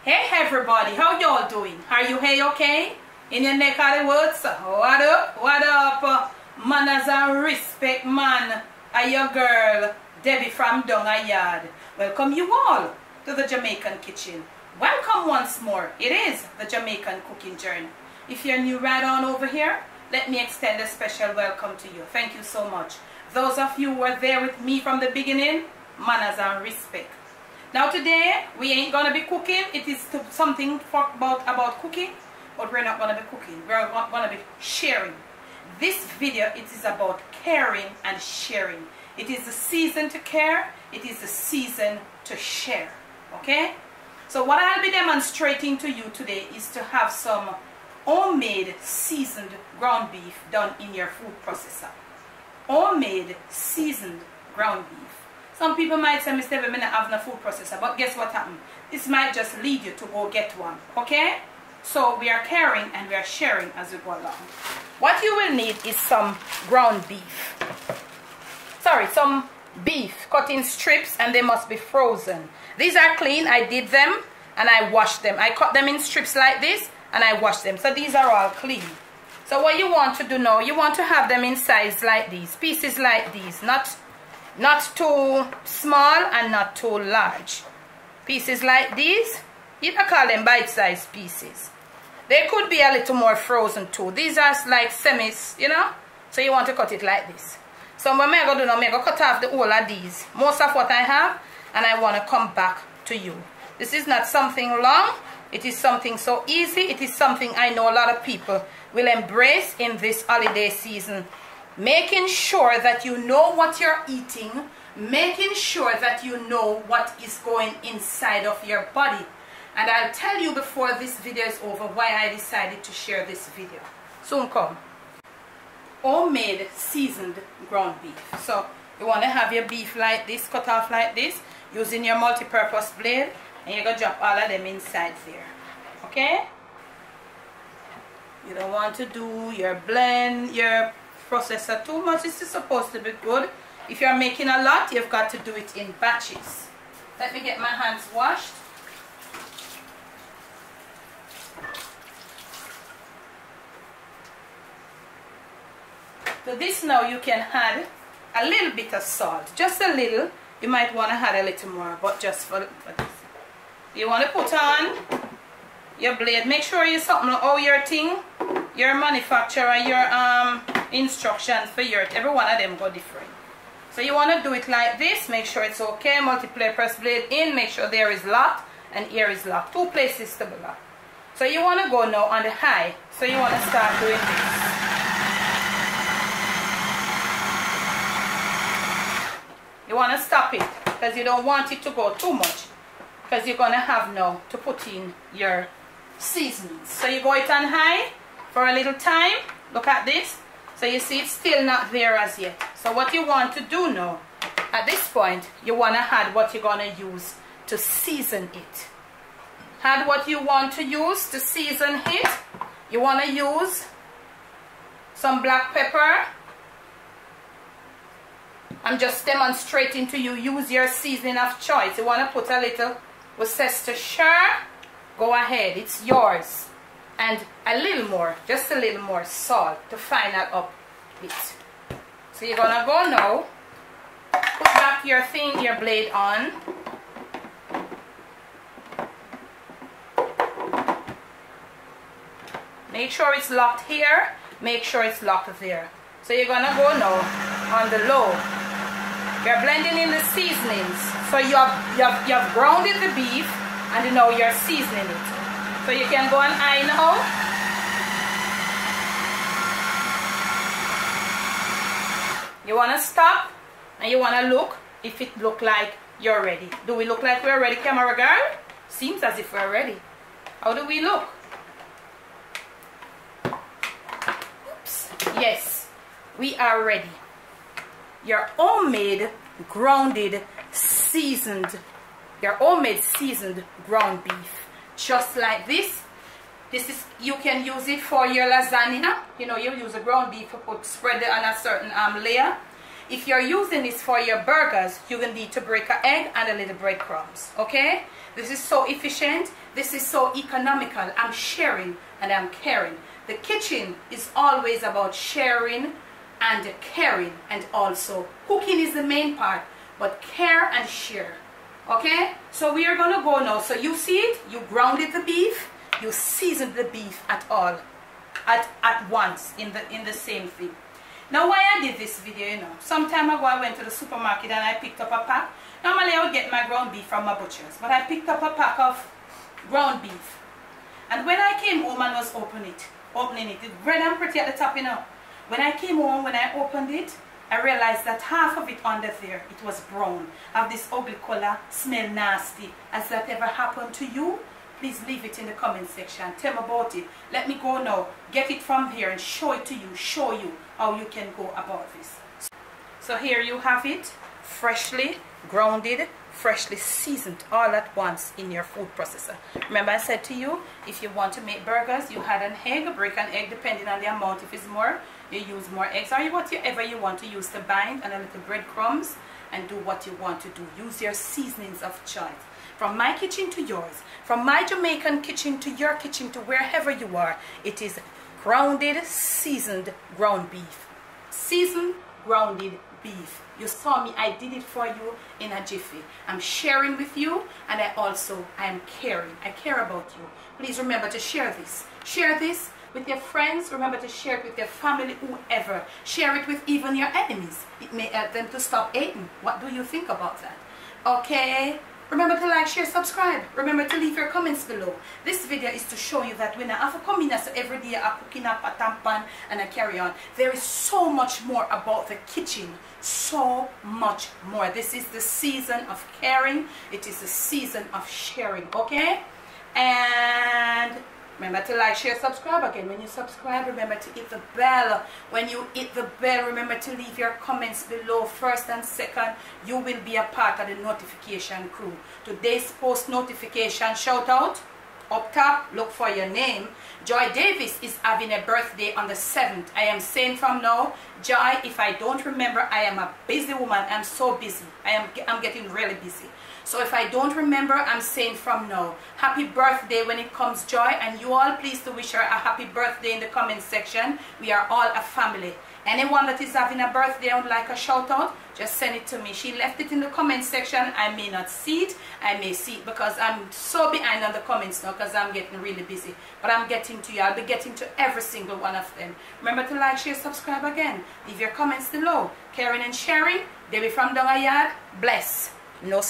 Hey everybody, how y'all doing? Are you okay? In your neck of the woods? What up? What up? Manners and respect, man. I your girl, Debbie from Donga Yard. Welcome you all to the Jamaican kitchen. Welcome once more. It is the Jamaican cooking journey. If you're new right on over here, let me extend a special welcome to you. Thank you so much. Those of you who were there with me from the beginning, manners and respect. Now today, we ain't going to be cooking. It is something about cooking, but we're not going to be cooking. We're going to be sharing. This video, it is about caring and sharing. It is the season to care. It is the season to share. Okay? So what I'll be demonstrating to you today is to have some homemade seasoned ground beef done in your food processor. Homemade seasoned ground beef. Some people might say, Mr. Evans, I have no food processor, but guess what happened? This might just lead you to go get one, okay? So we are caring and we are sharing as we go along. What you will need is some ground beef. Sorry, some beef cut in strips, and they must be frozen. These are clean. I did them and I washed them. I cut them in strips like this and I washed them. So these are all clean. So what you want to do now, you want to have them in size like these, pieces like these, not too small and not too large. Pieces like these, you can call them bite-sized pieces. They could be a little more frozen too. These are like semis, you know. So you want to cut it like this. So what I'm going to do now, I'm going to cut off the whole of these. Most of what I have, and I want to come back to you. This is not something long. It is something so easy. It is something I know a lot of people will embrace in this holiday season. Making sure that you know what you're eating, making sure that you know what is going inside of your body. And I'll tell you before this video is over why I decided to share this video. Soon come. Homemade seasoned ground beef. So you want to have your beef like this, cut off like this, using your multi-purpose blade, and you're going to drop all of them inside there. Okay? You don't want to do your blend, your processor too much. This is supposed to be good. If you're making a lot, you've got to do it in batches. Let me get my hands washed. To this now you can add a little bit of salt. Just a little. You might want to add a little more, but just for this. You want to put on your blade. Make sure you something all your thing, your manufacturer, your instructions for your, every one of them go different. So you want to do it like this. Make sure it's okay. Multi-purpose blade in. Make sure there is locked and here is locked. Two places to be locked. So you want to go now on the high. So you want to start doing this. You want to stop it because you don't want it to go too much, because you're going to have now to put in your seasonings. So you go it on high for a little time. Look at this. So you see it's still not there as yet. So what you want to do now, at this point, you want to add what you're going to use to season it. Add what you want to use to season it. You want to use some black pepper. I'm just demonstrating to you. Use your seasoning of choice. You want to put a little Worcestershire, go ahead, it's yours. And a little more, just a little more salt to final up it. So you're gonna go now, put back your thing, your blade on. Make sure it's locked here, make sure it's locked there. So you're gonna go now on the low. You're blending in the seasonings. So you have grounded the beef, and now you're seasoning it. So you can go on high now. You want to stop and you want to look if it look like you're ready. Do we look like we're ready, camera girl? Seems as if we're ready. How do we look? Oops. Yes, we are ready. Your homemade grounded seasoned, your homemade seasoned ground beef, just like this. This is, you can use it for your lasagna. You know, you use a ground beef to spread it on a certain layer. If you're using this for your burgers, you're going to need to break an egg and a little breadcrumbs. Okay? This is so efficient. This is so economical. I'm sharing and I'm caring. The kitchen is always about sharing and caring, and also cooking is the main part, but care and share. Okay? So we are going to go now. So you see it, you grounded the beef, you seasoned the beef at once in the same thing. Now why I did this video, you know, some time ago I went to the supermarket and I picked up a pack. Normally I would get my ground beef from my butchers, but I picked up a pack of ground beef. And when I came home and was opening it, it's red and pretty at the top, you know. When I came home, when I opened it, I realized that half of it under there, it was brown. Have this ugly color, smell nasty. Has that ever happened to you? Please leave it in the comment section. Tell me about it. Let me go now, get it from here and show it to you, show you how you can go about this. So here you have it, freshly grounded, freshly seasoned all at once in your food processor. Remember I said to you, if you want to make burgers, you add an egg, break an egg depending on the amount. If it's more, you use more eggs, or whatever you want to use to bind, and a little breadcrumbs, and do what you want to do. Use your seasonings of choice. From my kitchen to yours, from my Jamaican kitchen to your kitchen to wherever you are, it is grounded, seasoned ground beef. Seasoned, grounded beef. You saw me, I did it for you in a jiffy. I'm sharing with you, and I am caring. I care about you. Please remember to share this. Share this with your friends. Remember to share it with your family, whoever. Share it with even your enemies. It may help them to stop hating. What do you think about that? Okay? Remember to like, share, subscribe. Remember to leave your comments below. This video is to show you that when I have a come in, so every day I cooking up a tampan and I carry on. There is so much more about the kitchen. So much more. This is the season of caring. It is the season of sharing. Okay? And remember to like, share, subscribe. Again, when you subscribe, remember to hit the bell. When you hit the bell, remember to leave your comments below. First and second, you will be a part of the notification crew. Today's post notification shout out. Up top, look for your name. Joy Davis is having a birthday on the 7th. I am saying from now, Joy, if I don't remember, I am a busy woman. I'm so busy. I'm getting really busy. So if I don't remember, I'm saying from now, happy birthday when it comes, Joy. And you all please to wish her a happy birthday in the comment section. We are all a family. Anyone that is having a birthday and would like a shout out, just send it to me. She left it in the comment section. I may not see it. I may see it because I'm so behind on the comments now because I'm getting really busy. But I'm getting to you. I'll be getting to every single one of them. Remember to like, share, subscribe again. Leave your comments below. Caring and sharing. Debbie from Dongayard. Bless. No